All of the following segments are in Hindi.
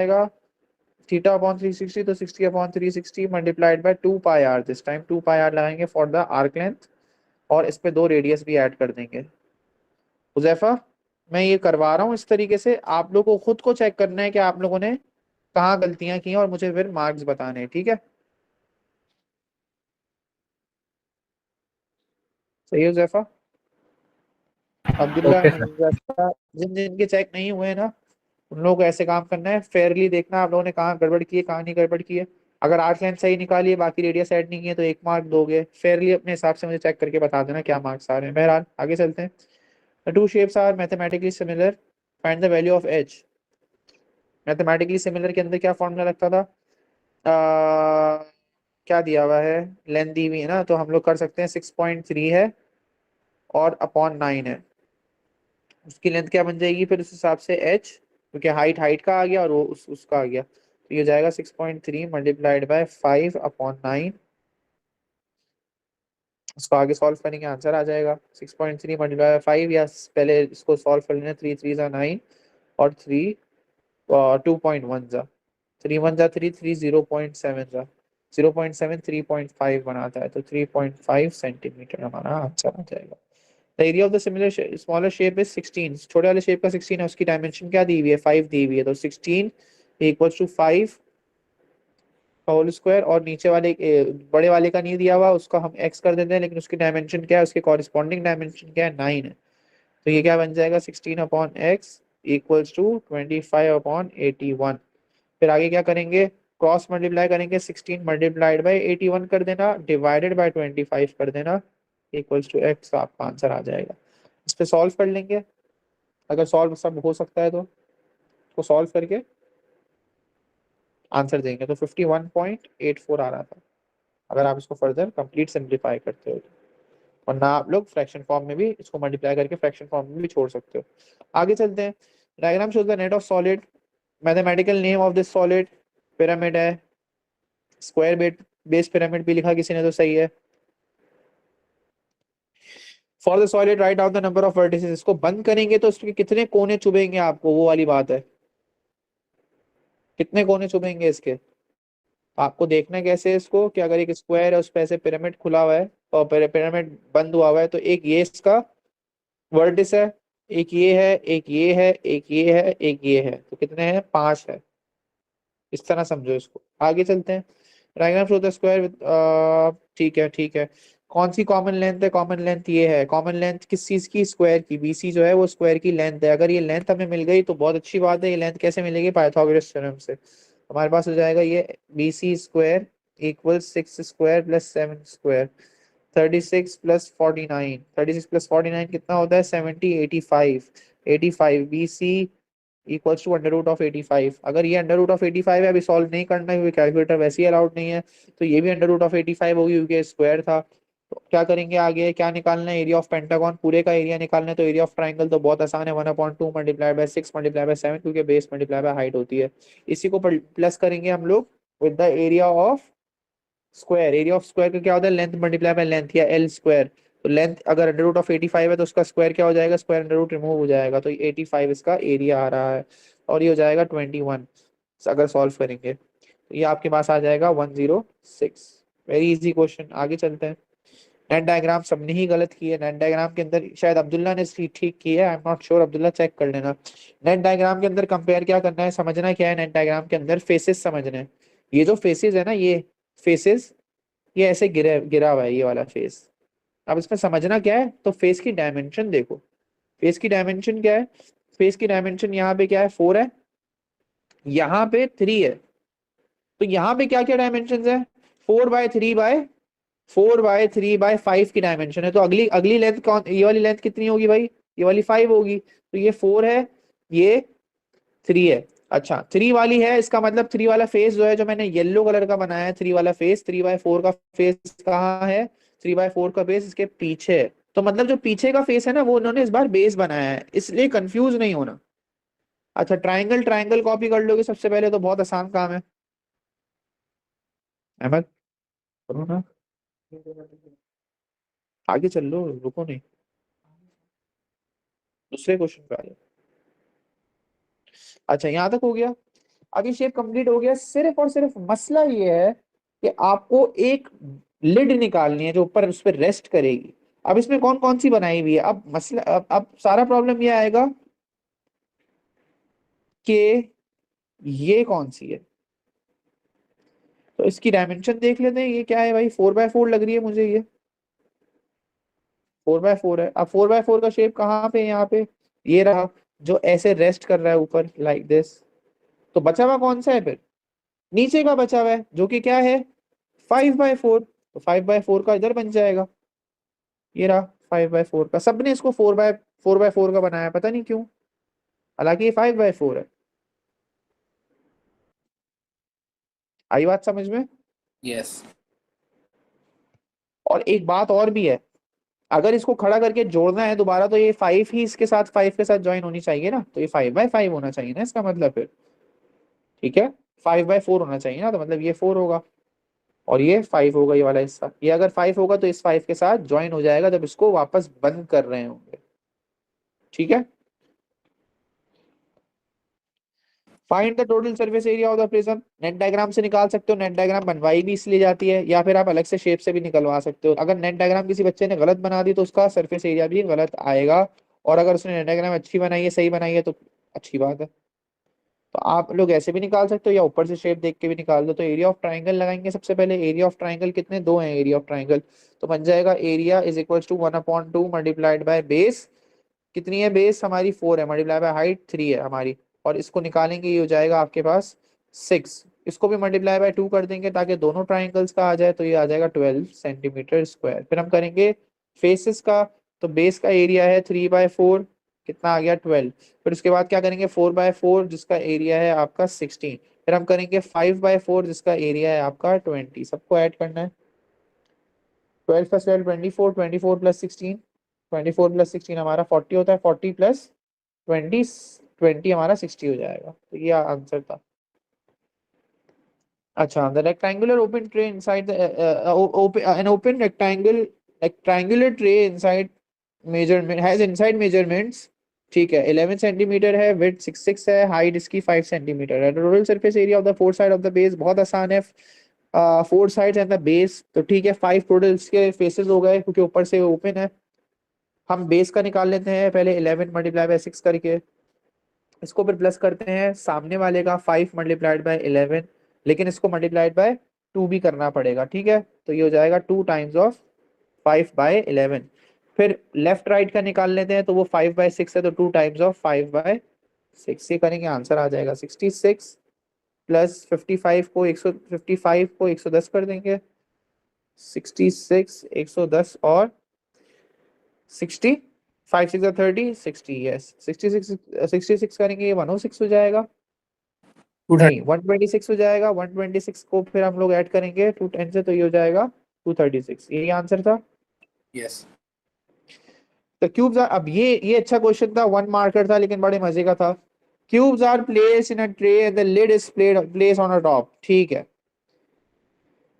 जाएगा थीटा अपॉन 360, तो 60 upon 360 multiplied by 2 pi R. This time 2 pi R लगाएंगे फॉर द आर्क लेंथ, और इस पे 2 रेडियस भी ऐड कर देंगे। हुजैफा, मैं ये करवा रहा हूँ इस तरीके से, आप लोगों को खुद को चेक करना है कि आप लोगों ने कहाँ गलतियां की हैं और मुझे फिर मार्क्स बताने हैं, ठीक है? सही है हुजैफा? Abdullah, okay sir. हुजैफा, जिन जिनके चेक नहीं हुए ना, उन लोगों को ऐसे काम करना है, फेयरली देखना आप लोगों ने कहाँ गड़बड़ की है कहाँ नहीं गड़बड़ की है। अगर आर्क लेंथ सही निकाली है, बाकी रेडियस ऐड नहीं किए, तो 1 मार्क दोगे। फेयरली अपने हिसाब से मुझे चेक करके बता देना क्या मार्क्स आ रहे हैं। बहरहाल आगे चलते हैं। The two shapes are mathematically similar, find the value of H. Mathematically similar के अंदर क्या फॉर्मूला लगता था? क्या दिया हुआ है? लेंथ दी हुई है ना, तो हम लोग कर सकते हैं 6.3 है और अपॉन 9 है। उसकी लेंथ क्या बन जाएगी फिर उस हिसाब से? एच, क्योंकि हाइट हाइट का आ गया और वो उसका आ गया, तो ये हो जाएगा 6.3 मल्टीप्लाइड बाय 5/9। इसको आगे सॉल्व करेंगे, आंसर आ जाएगा 6.3 मल्टीप्लाई बाय 5, या पहले इसको सॉल्व कर लेना। 3 3 जा 9 और 3 2.1 जा 3 1 जा 3 3 0.7 जा 0.7 3.5 बनाता है, तो 3.5 सेंटीमीटर हमारा आंसर आ जाएगा। The area of the similar smaller shape is 16। छोटे वाले शेप का 16 है, उसकी डायमेंशन क्या दी हुई है? 5 दी हुई है, तो 16 इक्वल्स टू 5 होल स्क्वायर। और नीचे वाले बड़े वाले का नहीं दिया हुआ, उसका हम एक्स कर देते हैं, लेकिन उसकी डायमेंशन क्या है, उसके कॉरिस्पॉन्डिंग डायमेंशन क्या है? 9 है। तो ये क्या बन जाएगा? 16 अपॉन एक्स इक्वल्स टू 25/81। फिर आगे क्या करेंगे? क्रॉस मल्टीप्लाई करेंगे, 16 मल्टीप्लाइड बाई 81 कर देना, डिवाइडेड बाई 25 कर देना, इक्वल्स टू एक्स। आपका आंसर आ जाएगा। इस पे सॉल्व कर लेंगे, अगर सॉल्व सब हो सकता है तो उसको सॉल्व करके आंसर देंगे। तो 51.84 आ रहा था, अगर आप इसको फर्दर कंप्लीट सिंप्लीफाई करते हो तो। वरना आप लोग फ्रैक्शन फॉर्म में भी इसको मल्टीप्लाई करके फ्रैक्शन फॉर्म में भी छोड़ सकते हो। आगे चलते हैं। Diagram shows the net of solid. Mathematical name of this solid pyramid है। स्क्वायर बेस पिरामिड भी लिखा किसी ने, तो सही है। For the solid write down the number of vertices. इसको बंद करेंगे तो इसके कितने कोने चुभेंगे आपको, वो वाली बात है। कितने कोने चुभेंगे इसके? आपको देखना है कैसे इसको, कि अगर एक स्क्वायर है उस पे ऐसे पिरामिड खुला हुआ है और पिरामिड बंद हुआ हुआ है, तो एक ये इसका वर्टिस है, एक ये है, एक ये है, एक ये है, एक ये है, तो कितने हैं? 5 है। इस तरह समझो इसको। आगे चलते हैं। Diagram show the square with, ठीक है ठीक है। कौन सी कॉमन लेंथ है? कॉमन लेंथ ये है। कॉमन लेंथ किस चीज की? स्क्वायर की। बीसी जो है वो स्क्वायर की लेंथ है। अगर ये लेंथ हमें मिल गई तो बहुत अच्छी बात है। ये लेंथ कैसे मिलेगी? पाइथागोरस थ्योरम से। हमारे पास हो जाएगा ये BC square equal 6 square plus 7 square. 36 plus 49, 36 plus 49 कितना होता है? 70, 85। 85 BC equals to under root of 85। अगर ये अंडर रूट ऑफ 85 है, अभी सॉल्व नहीं करना है क्योंकि कैलकुलेटर वैसे ही अलाउड नहीं है, तो ये भी अंडर रूट ऑफ 85 होगी क्योंकि स्क्वायर था। तो क्या करेंगे आगे? क्या निकालना है? एरिया ऑफ पेंटागन, पूरे का एरिया निकालना है। तो एरिया ऑफ ट्राइंगल तो बहुत आसान है, 1/2 मल्टीप्लाई बाय 6 मल्टीप्लाई बाय 7, क्योंकि बेस मल्टीप्लाई बाय हाइट होती है। इसी को प्लस करेंगे हम लोग with the area of square. Area of square का क्या होता है? लेंथ मल्टीप्लाई बाय लेंथ, या एल स्क्वायर। तो लेंथ अगर अंडर रूट ऑफ 85 है तो उसका स्क्वायर क्या हो जाएगा? स्क्वायर अंडर रूट रिमूव हो जाएगा, तो 85 इसका एरिया आ रहा है, और ये हो जाएगा 21 अगर सॉल्व करेंगे, तो ये आपके पास आ जाएगा 106। Very easy question. आगे चलते हैं। नेट डायग्राम सबने ही गलत की है। नेट डायग्राम के अंदर शायद अब्दुल्ला ने ठीक की है, I am not sure, Abdullah check कर लेना। नेट डायग्राम के अंदर कंपेयर क्या करना है, समझना क्या है? नेट डायग्राम के अंदर फेसेस समझने हैं। ये जो फेसेस है ना, ये फेसेस, ये ऐसे गिरा गिरा हुआ है ये वाला फेस। अब इसमें समझना क्या है, तो फेस की डायमेंशन देखो। फेस की डायमेंशन क्या है? फेस की डायमेंशन यहाँ पे क्या है? 4 है, यहाँ पे 3 है। तो यहाँ पे क्या क्या डायमेंशन है? 4/3/4/3/5 की डायमेंशन है। तो अगली अगली लेंथ कौन, ये वाली लेंथ कितनी होगी भाई? ये वाली 5 होगी। तो ये 4 है, ये 3 है। अच्छा, 3 वाली है, इसका मतलब 3 वाला फेस जो है, जो मैंने येलो कलर का बनाया है, 3 वाला फेस, 3/4 का फेस कहाँ है? 3/4 का फेस इसके पीछे है। तो मतलब जो पीछे का फेस है ना, वो उन्होंने इस बार बेस बनाया है, इसलिए कंफ्यूज नहीं होना। अच्छा, ट्राइंगल, ट्राइंगल कॉपी कर लोगे सबसे पहले, तो बहुत आसान काम है। अहमद, करो ना, आगे चल लो, रुको नहीं। दूसरे क्वेश्चन पे आ जाओ। अच्छा, यहाँ तक हो गया। अब ये शेप कंप्लीट हो गया, सिर्फ और सिर्फ मसला ये है कि आपको एक लिड निकालनी है जो ऊपर उस पर रेस्ट करेगी। अब इसमें कौन कौन सी बनाई हुई है, अब मसला, अब सारा प्रॉब्लम ये आएगा कि ये कौन सी है। तो इसकी डायमेंशन देख लेते हैं, ये क्या है भाई, 4x4 लग रही है मुझे ये, 4x4 है। अब 4x4 का शेप कहाँ पे है, यहाँ पे ये रहा, जो ऐसे रेस्ट कर रहा है ऊपर लाइक दिस। तो बचा हुआ कौन सा है फिर, नीचे का बचा हुआ है जो कि क्या है, 5x4। तो 5x4 का इधर बन जाएगा, ये रहा 5x4 का। सबने इसको 4x4 का बनाया, पता नहीं क्यों, हालांकि ये 5x4 है। आई बात समझ में। यस। और एक बात और भी है, अगर इसको खड़ा करके जोड़ना है दोबारा तो ये 5 ही इसके साथ 5 के साथ ज्वाइन होनी चाहिए ना, तो ये 5x5 होना चाहिए ना इसका मतलब फिर, ठीक है। 5x4 होना चाहिए ना, तो मतलब ये 4 होगा और ये 5 होगा, ये वाला हिस्सा। ये अगर 5 होगा तो इस 5 के साथ ज्वाइन हो जाएगा जब इसको वापस बंद कर रहे होंगे, ठीक है। Find the total surface area of the prism, net diagram से निकाल सकते हो, नेट डायग्राम बनवाई भी इसलिए जाती है, या फिर आप अलग से शेप से भी निकलवा सकते हो। अगर नेट डायग्राम किसी बच्चे ने गलत बना दी तो उसका सरफेस एरिया भी गलत आएगा, और अगर उसने नेट डायग्राम अच्छी बनाई है, सही बनाई है, तो अच्छी बात है। तो आप लोग ऐसे भी निकाल सकते हो या ऊपर से शेप देख के भी निकाल दो। तो एरिया ऑफ ट्राइंगल लगाएंगे सबसे पहले। एरिया ऑफ ट्राइंगल कितने, दो हैं एरिया ऑफ ट्राइंगल, तो बन जाएगा area is equal to 1/2 multiplied by base, कितनी है बेस हमारी 4 है, मल्टीप्लाई बाय हाइट 3 है हमारी, और इसको निकालेंगे ये हो जाएगा आपके पास 6। इसको भी मल्टीप्लाई बाय 2 कर देंगे ताकि दोनों ट्राइंगल्स का आ जाए, तो ये आ जाएगा 12 सेंटीमीटर स्क्वायर। फिर हम करेंगे फेसेस का, तो बेस का एरिया है 3/4, कितना आ गया 12। फिर उसके बाद क्या करेंगे 4/4 जिसका एरिया है आपका 16। फिर हम करेंगे 5/4 जिसका एरिया है आपका 20। सबको ऐड करना है, 12 प्लस 12 24, 24 प्लस 16, 24 प्लस 16 हमारा 40 होता है, 40 प्लस 20, 20 हमारा 60 हो जाएगा। तो ये आंसर था। अच्छा, the rectangular open tray inside an open rectangular tray inside measurement has inside measurements, ठीक है, 11 सेंटीमीटर है, विड्थ 66 है, हाइट इसकी 5 सेंटीमीटर है। Total surface area of the four side of the base, बहुत आसान है, four sides and the base, तो ठीक है 5 टोटल इसके फेसेस हो गए क्योंकि ऊपर से ओपन है। हम बेस का निकाल लेते हैं पहले, 11 मल्टीप्लाई बाय 6 करके, इसको फिर प्लस करते हैं सामने वाले का 5 मल्टीप्लाइड बाय 11, लेकिन इसको मल्टीप्लाइड बाय 2 भी करना पड़ेगा, ठीक है। तो ये हो जाएगा 2 टाइम्स ऑफ 5/11। फिर लेफ्ट राइट का निकाल लेते हैं, तो वो 5/6 है, तो 2 टाइम्स ऑफ 5/6 ये करेंगे, आंसर आ जाएगा 66 प्लस 55 को 155 को 110 कर देंगे, 66 110 और 60, 5 6 30, 60, यस 66, 66 करेंगे ये 106 हो जाएगा, नहीं 126 हो जाएगा। 126 को फिर हम लोग ऐड करेंगे 210 से, तो ये हो जाएगा 236, यही आंसर था। यस। तो क्यूब्स आर, अब ये अच्छा क्वेश्चन था, 1 मार्कर था लेकिन बड़े मजे का था। Cubes are place in a tray and the lid is place on a top, ठीक है।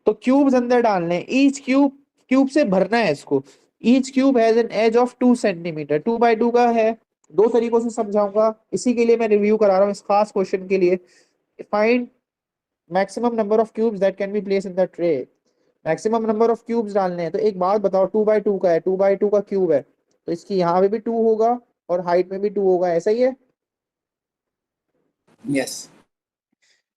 तो क्यूब्स अंदर डालने हैं, ईच क्यूब से भरना है इसको। Each cube has an edge of 2 centimetre, 2x2 का है। दो तरीकों से समझाऊंगा, इसी के लिए मैं रिव्यू करा रहा हूँ इस खास क्वेश्चन के लिए। Find maximum number of cubes that can be place in the tray, maximum number of cubes डालने हैं। तो एक बात बताओ, 2x2 का है, 2x2 का क्यूब है, तो इसकी यहाँ पे भी 2 होगा और हाइट में भी 2 होगा, ऐसा ही है। यस।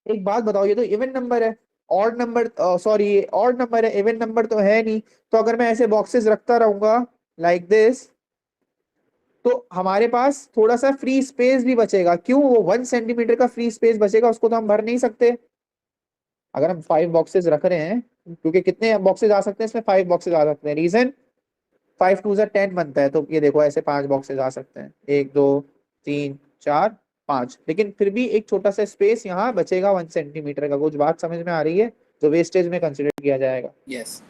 एक बात बताओ, ये तो इवन नंबर है, ऑड नंबर, सॉरी ये ऑड नंबर है, इवन नंबर तो है नहीं। तो अगर मैं ऐसे बॉक्सेस रखता रहूंगा लाइक दिस, तो हमारे पास थोड़ा सा फ्री स्पेस भी बचेगा। क्यों, वो 1 सेंटीमीटर का फ्री स्पेस बचेगा, उसको तो हम भर नहीं सकते। अगर हम 5 बॉक्सेस रख रहे हैं, क्योंकि कितने बॉक्सेस आ सकते हैं इसमें, 5 बॉक्सेस आ सकते हैं, रीजन 5 2 10 बनता है, तो ये देखो ऐसे 5 बॉक्सेस आ सकते हैं, 1 2 3 4 5, लेकिन फिर भी एक छोटा सा स्पेस यहाँ बचेगा 1 सेंटीमीटर का। कुछ बात समझ में आ रही है, जो वेस्टेज में कंसिडर किया जाएगा। यस।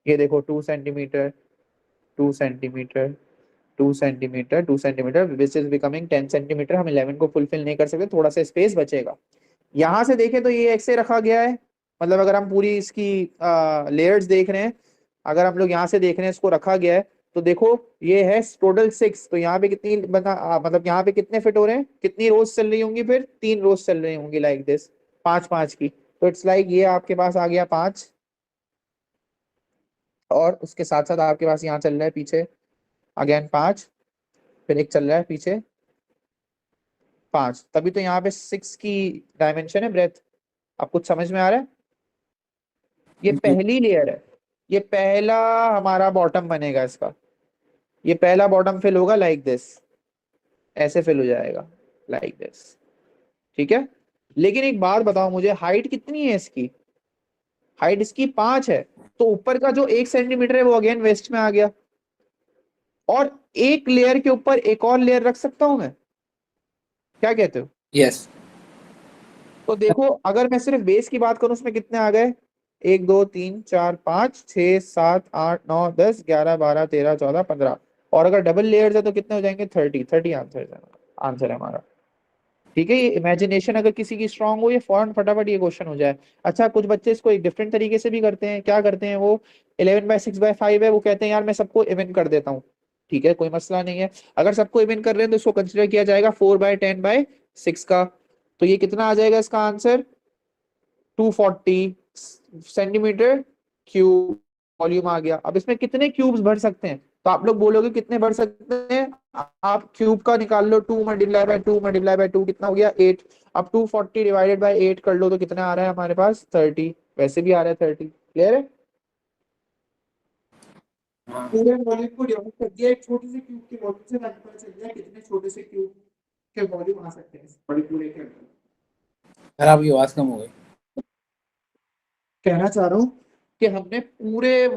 ये देखो 2 centimetre, 2 centimetre, 2 centimetre, 2 centimetre, which is becoming 10 centimetre. हम 11 को फुलफिल नहीं कर सकते, थोड़ा सा स्पेस बचेगा। यहां से देखें तो ये ऐसे रखा गया है, मतलब अगर हम पूरी इसकी लेयर्स देख रहे हैं, अगर हम लोग यहाँ से देख रहे हैं इसको रखा गया है, तो देखो ये है टोटल 6, तो यहाँ पे कितनी मतलब यहाँ पे कितने फिट हो रहे हैं, कितनी रोज चल रही होंगी, फिर 3 रोज चल रही होंगी लाइक दिस, 5 5 की। तो इट्स लाइक ये आपके पास आ गया 5, और उसके साथ साथ आपके पास यहाँ चल रहा है पीछे अगेन 5, फिर एक चल रहा है पीछे 5, तभी तो यहाँ पे 6 की डायमेंशन है ब्रेथ। अब कुछ समझ में आ रहा है? ये जी पहली लेयर है, ये पहला हमारा बॉटम बनेगा इसका, ये पहला बॉटम फिल होगा लाइक दिस, ऐसे फिल हो जाएगा लाइक दिस, ठीक है। लेकिन एक बात बताओ मुझे, हाइट कितनी है इसकी? हाइट इसकी 5 है, तो ऊपर का जो 1 सेंटीमीटर है वो अगेन वेस्ट में आ गया, और एक लेयर के ऊपर एक और लेयर रख सकता हूं मैं, क्या कहते हो? यस तो देखो अगर मैं सिर्फ बेस की बात करूं, उसमें कितने आ गए, 1 2 3 4 5 6 7 8 9 10 11 12 13 14 15, और अगर डबल लेयर्स है तो कितने हो जाएंगे, 30 आंसर है, आंसर है हमारा। ठीक है, ये इमेजिनेशन अगर किसी की स्ट्रांग हो, ये फौरन फटाफट ये क्वेश्चन हो जाए। अच्छा, कुछ बच्चे इसको एक डिफरेंट तरीके से भी करते हैं, क्या करते हैं वो, 11/6/5 है, वो कहते हैं यार मैं सबको इवन कर देता हूँ। ठीक है, कोई मसला नहीं है, अगर सबको इवन कर रहे हैं तो इसको कंसिडर किया जाएगा 4/10/6 का। तो ये कितना आ जाएगा इसका आंसर, 240 सेंटीमीटर क्यूब वॉल्यूम आ गया। अब इसमें कितने क्यूब्स भर सकते हैं, तो आप लोग बोलोगे कितने भर सकते हैं, आप क्यूब का निकाल लो, 2 × 2 × 2 कितना हो गया, 8। अब 240 डिवाइडेड बाय 8 कर लो तो कितना आ रहा है हमारे पास, 30, वैसे भी आ रहा है 30, क्लियर है। हाँ पूरे वॉल्यूम को डिवाइड कर दिया एक छोटे से क्यूब के वॉल्यूम से, ताकि पता चल जाए कितने छोटे से क्यूब के वॉल्यूम आ सकते हैं इस बड़े पूरे के अंदर। सर आपकी आवाज कम हो गई। कहना चाह रहा हूँ कि हमने पूरे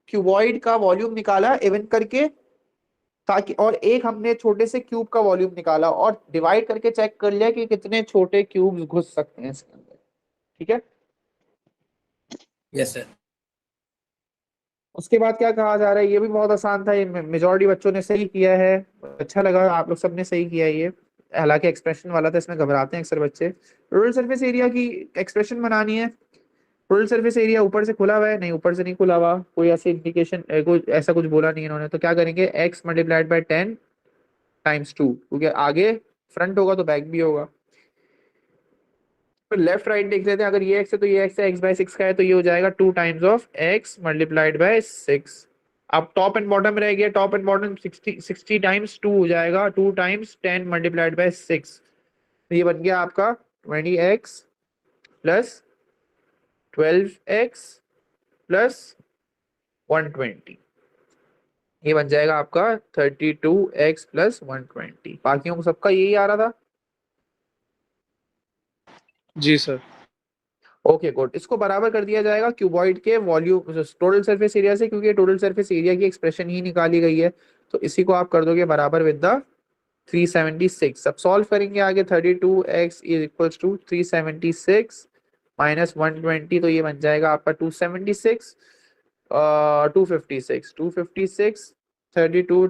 क्यूबॉइड का वॉल्यूम निकाला इवन करके, ताकि, और एक हमने छोटे से क्यूब का वॉल्यूम निकाला और डिवाइड करके चेक कर लिया कि कितने छोटे क्यूब घुस सकते हैं इसके अंदर, ठीक है। Yes sir. उसके बाद क्या कहा जा रहा है, ये भी बहुत आसान था, ये मेजोरिटी बच्चों ने सही किया है, अच्छा लगा आप लोग सबने सही किया है ये। हालांकि एक्सप्रेशन वाला था, इसमें घबराते हैं अक्सर बच्चे। टोटल सरफेस एरिया की एक्सप्रेशन बनानी है। टोटल सरफेस एरिया ऊपर से खुला हुआ है, नहीं ऊपर से नहीं खुला हुआ, कोई ऐसी इंडिकेशन, कोई ऐसा कुछ बोला नहीं इन्होंने, तो क्या करेंगे, x × 10 × 2, क्योंकि आगे फ्रंट होगा तो बैक भी होगा। फिर लेफ्ट राइट देख लेते हैं, अगर ये x है तो ये x है, x/6 का है तो ये हो जाएगा 2 × x × 6। अब टॉप एंड बॉटम रह गया, टॉप एंड बॉटम 60 टाइम्स 2 हो जाएगा, 2 × 10 × 6, तो ये बन गया आपका 20x + 12x + 120, ये बन जाएगा आपका 32x + 120। बाकियों को सबका यही आ रहा था। जी सर। ओके गुड, इसको बराबर कर दिया जाएगा क्यूबॉइड के वॉल्यूम टोटल सरफेस एरिया से, क्योंकि टोटल सरफेस एरिया की एक्सप्रेशन ही निकाली गई है। तो इसी को आप कर दोगे बराबर विद द 376। अब सॉल्व करेंगे आगे, 32x = 376 - 120, तो ये बन जाएगा आपका 276, 256 32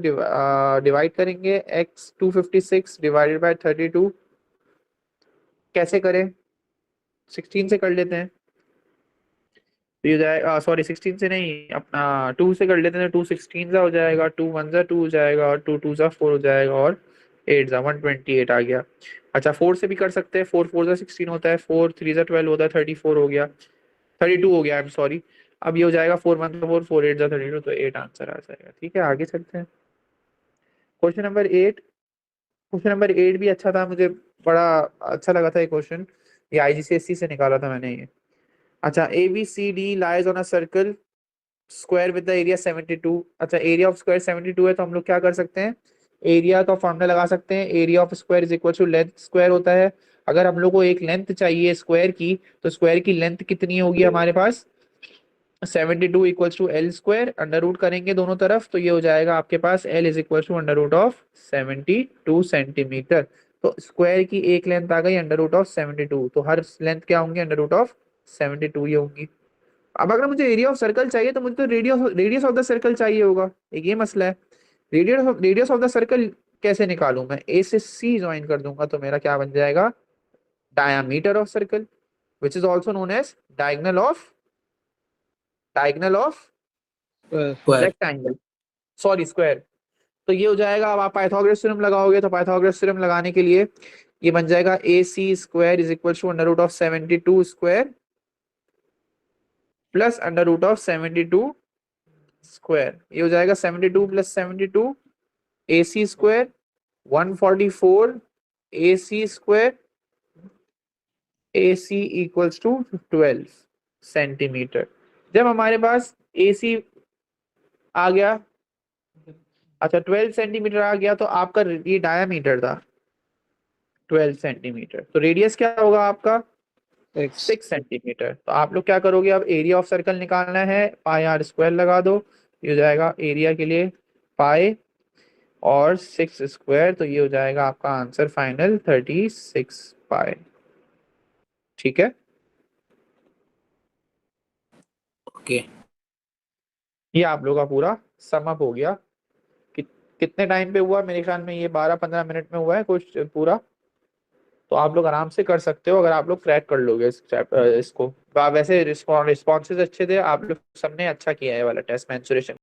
डिवाइड करेंगे, x 256 डिवाइडेड बाय 32 कैसे करें, 16 से कर लेते हैं, तो ये जाएगा, सॉरी 16 से नहीं, अपना 2 से कर लेते हैं, 2 16 हो जाएगा, 2 1 2 हो जाएगा, और 2 2 4 हो जाएगा, और 8 128 आ गया। अच्छा 4 से भी कर सकते हैं, 4 4 16 होता है, 4 3 12 होता है, 34 हो गया, 32 हो गया, आई एम सॉरी। अब ये हो जाएगा 4 1 4 4 8 32, तो 8 आंसर आ जाएगा। ठीक है, आगे चलते हैं। क्वेश्चन नंबर 8, क्वेश्चन नंबर 8 भी अच्छा था, मुझे बड़ा अच्छा लगा था ये क्वेश्चन, ये IGCSE से निकाला था मैंने ये। अच्छा, ABCD lies on a circle square with the area 72। अच्छा, एरिया ऑफ स्क्वायर 72 है, तो हम लोग क्या कर सकते हैं, एरिया का फॉर्मूला लगा सकते हैं, area of square is equal to length square होता है। अगर हम लोग को एक लेंथ चाहिए स्क्वायर की, तो स्क्वायर की लेंथ कितनी होगी हमारे पास, 72 = L² अंडर रूट करेंगे दोनों तरफ, तो ये हो जाएगा आपके पास L = √72 सेंटीमीटर। तो स्क्वायर की एक लेंथ आ गई √72, तो हर लेंथ क्या होंगी, √72 ही होंगी। अब अगर मुझे एरिया ऑफ सर्कल चाहिए, तो मुझे तो रेडियस ऑफ द सर्कल चाहिए होगा, एक ये मसला है। रेडियस ऑफ द सर्कल कैसे निकालूं मैं, ए से सी ज्वाइन कर दूंगा, तो मेरा क्या बन जाएगा, diameter of circle, which is also known as diagonal of square. Rectangle. Sorry square. तो ये हो जाएगा, अब आप पाइथागोरस थ्योरम लगाओगे तो पाइथागोरस थ्योरम लगाने के लिए ये बन जाएगा A C square is equal to under root of 72 square plus under root of 72 square. ये हो जाएगा 72 प्लस 72 A C square 144 A C square A C equals to 12 centimetre. जब हमारे पास ए सी आ गया, अच्छा 12 सेंटीमीटर आ गया, तो आपका ये डायामीटर था 12 सेंटीमीटर, तो रेडियस क्या होगा आपका 6 सेंटीमीटर। तो आप लोग क्या करोगे, अब एरिया ऑफ सर्कल निकालना है, पाई आर स्क्वायर लगा दो, ये हो जाएगा एरिया के लिए पाई और 6 स्क्वायर, तो ये हो जाएगा आपका आंसर फाइनल 36 पाई। ठीक है, ओके। ये आप लोग का पूरा सम अप हो गया। कि, कितने टाइम पे हुआ, मेरे ख्याल में ये 12-15 मिनट में हुआ है कुछ पूरा। तो आप लोग आराम से कर सकते हो अगर आप लोग क्रैक कर लोगे इस चैप्टर इसको। वैसे रिस्पॉन्सेज अच्छे थे, आप लोग सबने अच्छा किया है वाला टेस्ट मेंसुरेशन।